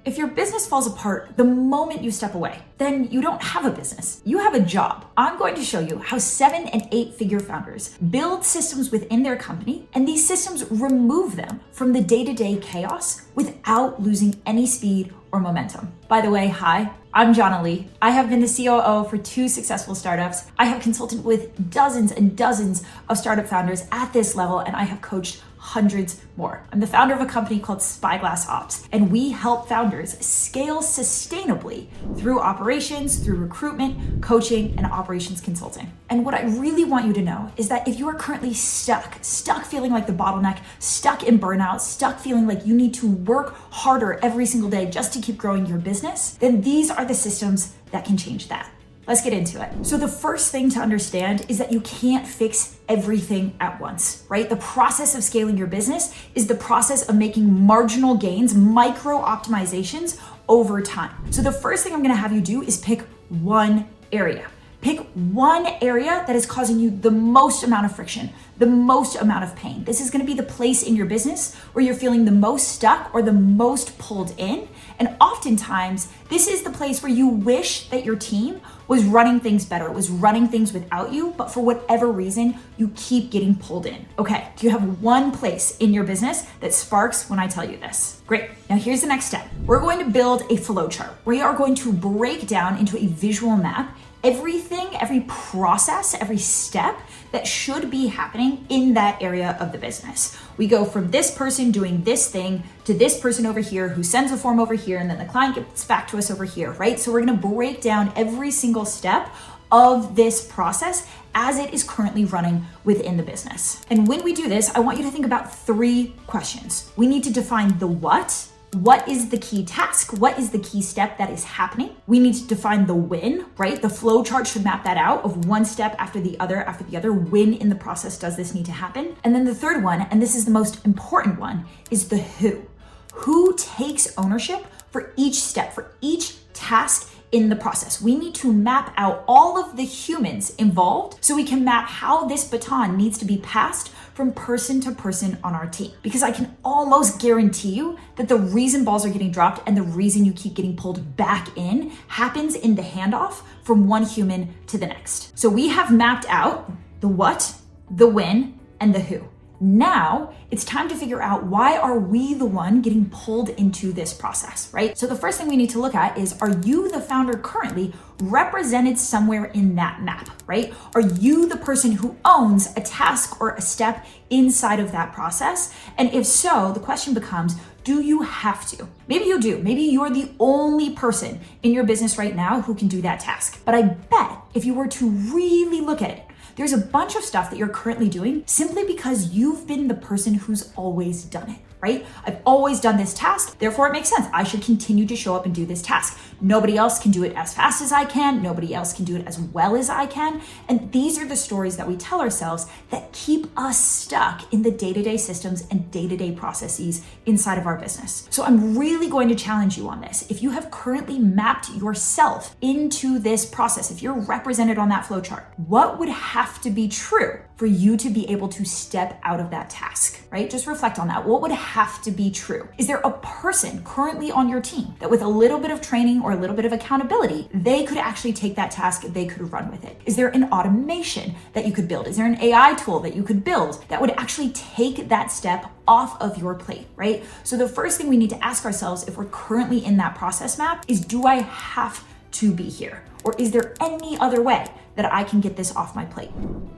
If your business falls apart the moment you step away, then you don't have a business. You have a job. I'm going to show you how 7 and 8 figure founders build systems within their company, and these systems remove them from the day-to-day chaos without losing any speed or momentum. By the way, hi, I'm Jhana Li. I have been the COO for 2 successful startups. I have consulted with dozens and dozens of startup founders at this level, and I have coached hundreds more. I'm the founder of a company called Spyglass Ops, and we help founders scale sustainably through operations, through recruitment, coaching, and operations consulting. And what I really want you to know is that if you are currently stuck feeling like the bottleneck, stuck in burnout, stuck feeling like you need to work harder every single day just to keep growing your business, then these are the systems that can change that. Let's get into it. So the first thing to understand is that you can't fix everything at once, right? The process of scaling your business is the process of making marginal gains, micro optimizations over time. So the first thing I'm gonna have you do is pick one area. Pick one area that is causing you the most amount of friction, the most amount of pain. This is gonna be the place in your business where you're feeling the most stuck or the most pulled in. And oftentimes, this is the place where you wish that your team was running things better, was running things without you, but for whatever reason, you keep getting pulled in. Okay, do you have one place in your business that sparks when I tell you this? Great, now here's the next step. We're going to build a flow chart. We are going to break down into a visual map everything, every process, every step that should be happening in that area of the business. We go from this person doing this thing to this person over here who sends a form over here, and then the client gets back to us over here, right? So we're gonna break down every single step of this process as it is currently running within the business. And when we do this, I want you to think about 3 questions. We need to define the what. What is the key task? What is the key step that is happening? We need to define the when, right? The flow chart should map that out of one step after the other. When in the process does this need to happen? And then the third one, and this is the most important one, is the who. Who takes ownership for each step, for each task in the process? We need to map out all of the humans involved so we can map how this baton needs to be passed from person to person on our team. Because I can almost guarantee you that the reason balls are getting dropped and the reason you keep getting pulled back in happens in the handoff from one human to the next. So we have mapped out the what, the when, and the who. Now it's time to figure out, why are we the one getting pulled into this process, right? So the first thing we need to look at is, are you the founder currently represented somewhere in that map, right? Are you the person who owns a task or a step inside of that process? And if so, the question becomes, do you have to? Maybe you do. Maybe you're the only person in your business right now who can do that task. But I bet if you were to really look at it, there's a bunch of stuff that you're currently doing simply because you've been the person who's always done it, right? I've always done this task, therefore it makes sense. I should continue to show up and do this task. Nobody else can do it as fast as I can. Nobody else can do it as well as I can. And these are the stories that we tell ourselves that keep us stuck in the day-to-day systems and day-to-day processes inside of our business. So I'm really going to challenge you on this. If you have currently mapped yourself into this process, if you're represented on that flow chart, what would have to be true for you to be able to step out of that task, right? Just reflect on that. What would have to be true? Is there a person currently on your team that with a little bit of training or a little bit of accountability, they could actually take that task, they could run with it? Is there an automation that you could build? Is there an AI tool that you could build that would actually take that step off of your plate, right? So the first thing we need to ask ourselves, if we're currently in that process map, is, do I have to be here? Or is there any other way that I can get this off my plate?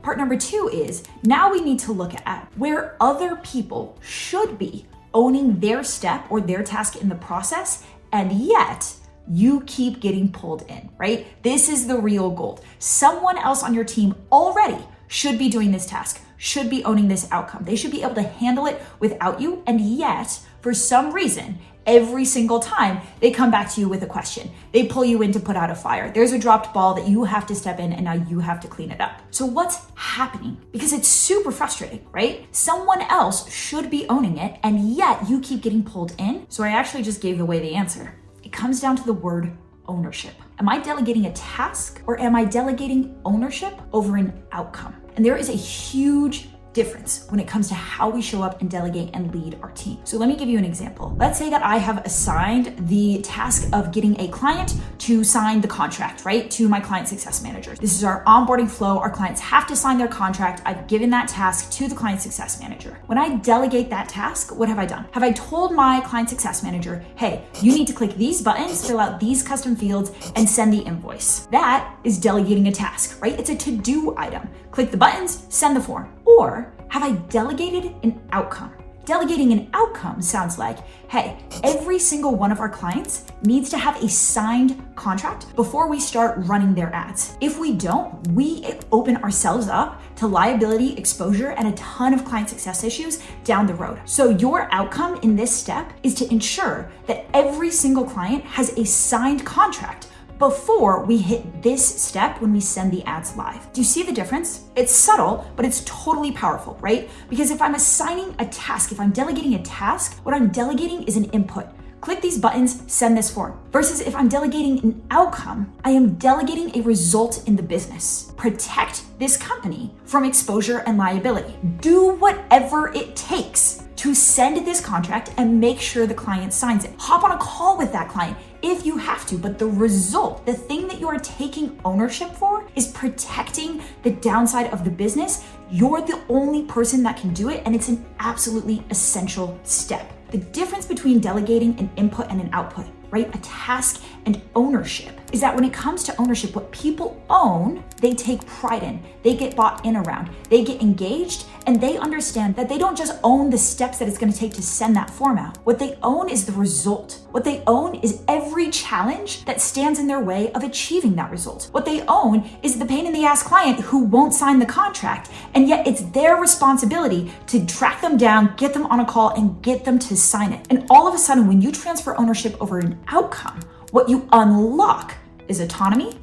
Part number 2 is, now we need to look at where other people should be owning their step or their task in the process, and yet you keep getting pulled in, right? This is the real gold. Someone else on your team already should be doing this task, should be owning this outcome. They should be able to handle it without you, and yet, for some reason, every single time they come back to you with a question, they pull you in to put out a fire. There's a dropped ball that you have to step in, and now you have to clean it up. So what's happening? Because it's super frustrating, right? Someone else should be owning it, and yet you keep getting pulled in. So I actually just gave away the answer. It comes down to the word ownership. Am I delegating a task, or am I delegating ownership over an outcome? And there is a huge difference when it comes to how we show up and delegate and lead our team. So let me give you an example. Let's say that I have assigned the task of getting a client to sign the contract, right, to my client success manager. This is our onboarding flow. Our clients have to sign their contract. I've given that task to the client success manager. When I delegate that task, what have I done? Have I told my client success manager, hey, you need to click these buttons, fill out these custom fields, and send the invoice? That is delegating a task, right? It's a to-do item. Click the buttons, send the form. Or have I delegated an outcome? Delegating an outcome sounds like, hey, every single one of our clients needs to have a signed contract before we start running their ads. If we don't, we open ourselves up to liability, exposure, and a ton of client success issues down the road. So your outcome in this step is to ensure that every single client has a signed contract before we hit this step when we send the ads live. Do you see the difference? It's subtle, but it's totally powerful, right? Because if I'm assigning a task, if I'm delegating a task, what I'm delegating is an input. Click these buttons, send this form. Versus if I'm delegating an outcome, I am delegating a result in the business. Protect this company from exposure and liability. Do whatever it takes to send this contract and make sure the client signs it. Hop on a call with that client if you have to, but the result, the thing that you are taking ownership for, is protecting the downside of the business. You're the only person that can do it, and it's an absolutely essential step. The difference between delegating an input and an output, right? A task and ownership is that when it comes to ownership, what people own, they take pride in, they get bought in around, they get engaged, and they understand that they don't just own the steps that it's going to take to send that form out. What they own is the result. What they own is every challenge that stands in their way of achieving that result. What they own is the pain in the ass client who won't sign the contract, and yet it's their responsibility to track them down, get them on a call, and get them to sign it. And all of a sudden, when you transfer ownership over an outcome, what you unlock is autonomy,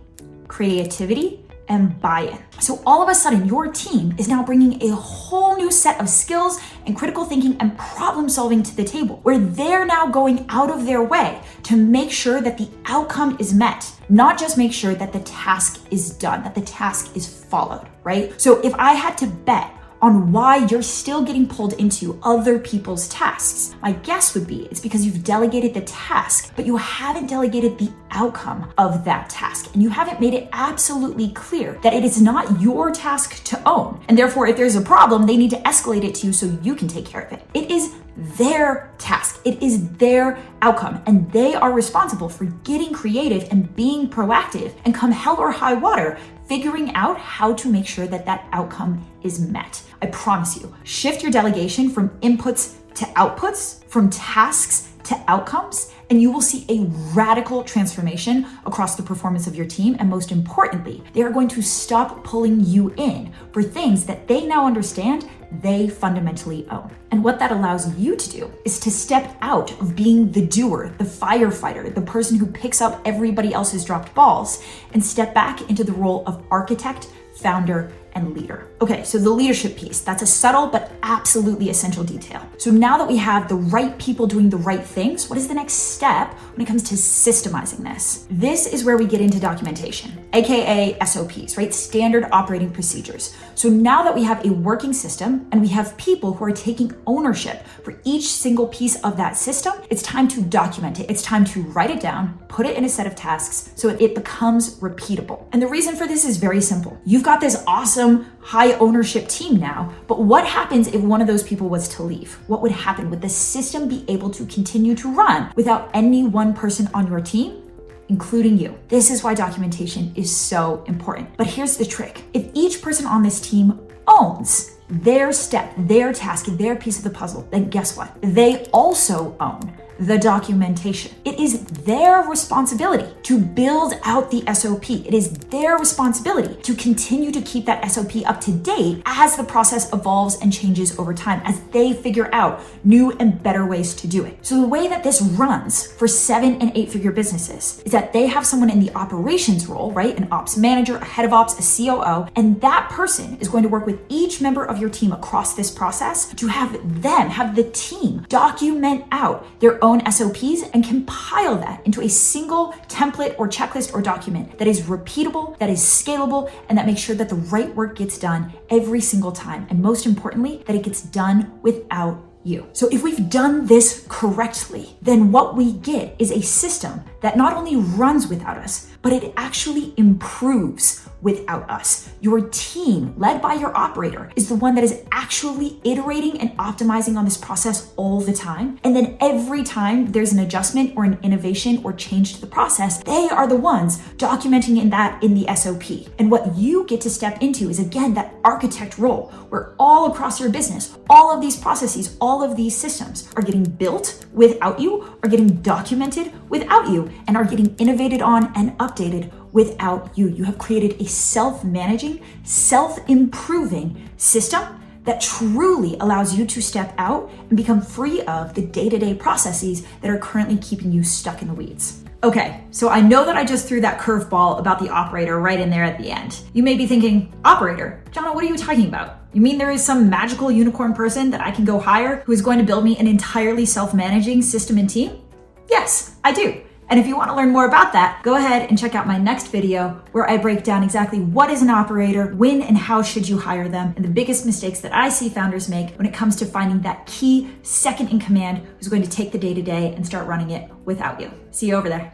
creativity, and buy-in. So all of a sudden, your team is now bringing a whole new set of skills and critical thinking and problem solving to the table, where they're now going out of their way to make sure that the outcome is met, not just make sure that the task is done, that the task is followed, right? So if I had to bet on why you're still getting pulled into other people's tasks, my guess would be it's because you've delegated the task, but you haven't delegated the outcome of that task. And you haven't made it absolutely clear that it is not your task to own. And therefore, if there's a problem, they need to escalate it to you so you can take care of it. It is their task. It is their outcome. And they are responsible for getting creative and being proactive, and come hell or high water, figuring out how to make sure that that outcome is met. I promise you, shift your delegation from inputs to outputs, from tasks to outcomes, and you will see a radical transformation across the performance of your team. And most importantly, they are going to stop pulling you in for things that they now understand they fundamentally own. And what that allows you to do is to step out of being the doer, the firefighter, the person who picks up everybody else's dropped balls, and step back into the role of architect, founder, and leader. Okay, so the leadership piece, that's a subtle but absolutely essential detail. So now that we have the right people doing the right things, what is the next step when it comes to systemizing this? This is where we get into documentation, aka SOPs, right? Standard operating procedures. So now that we have a working system and we have people who are taking ownership for each single piece of that system, it's time to document it. It's time to write it down, put it in a set of tasks so it becomes repeatable. And the reason for this is very simple. You've got this awesome high ownership team now, but what happens if one of those people was to leave? What would happen? Would the system be able to continue to run without any one person on your team, including you? This is why documentation is so important. But here's the trick. If each person on this team owns their step, their task, their piece of the puzzle, then guess what? They also own the documentation. It is their responsibility to build out the SOP. It is their responsibility to continue to keep that SOP up to date as the process evolves and changes over time, as they figure out new and better ways to do it. So the way that this runs for 7 and 8 figure businesses is that they have someone in the operations role, right? An ops manager, a head of ops, a COO, and that person is going to work with each member of your team across this process to have the team document out their own SOPs and compile that into a single template or checklist or document that is repeatable, that is scalable, and that makes sure that the right work gets done every single time. And most importantly, that it gets done without you. So if we've done this correctly, then what we get is a system that not only runs without us, but it actually improves without us. Your team, led by your operator, is the one that is actually iterating and optimizing on this process all the time. And then every time there's an adjustment or an innovation or change to the process, they are the ones documenting in the SOP. And what you get to step into is, again, that architect role, where all across your business, all of these processes, all of these systems are getting built without you, are getting documented without you, and are getting innovated on and updated without you. You have created a self-managing, self-improving system that truly allows you to step out and become free of the day-to-day processes that are currently keeping you stuck in the weeds. Okay, so I know that I just threw that curveball about the operator right in there at the end. You may be thinking, operator? Jhana, what are you talking about? You mean there is some magical unicorn person that I can go hire who is going to build me an entirely self-managing system and team? Yes, I do. And if you want to learn more about that, go ahead and check out my next video where I break down exactly what is an operator, when and how should you hire them, and the biggest mistakes that I see founders make when it comes to finding that key second in command who's going to take the day-to-day and start running it without you. See you over there.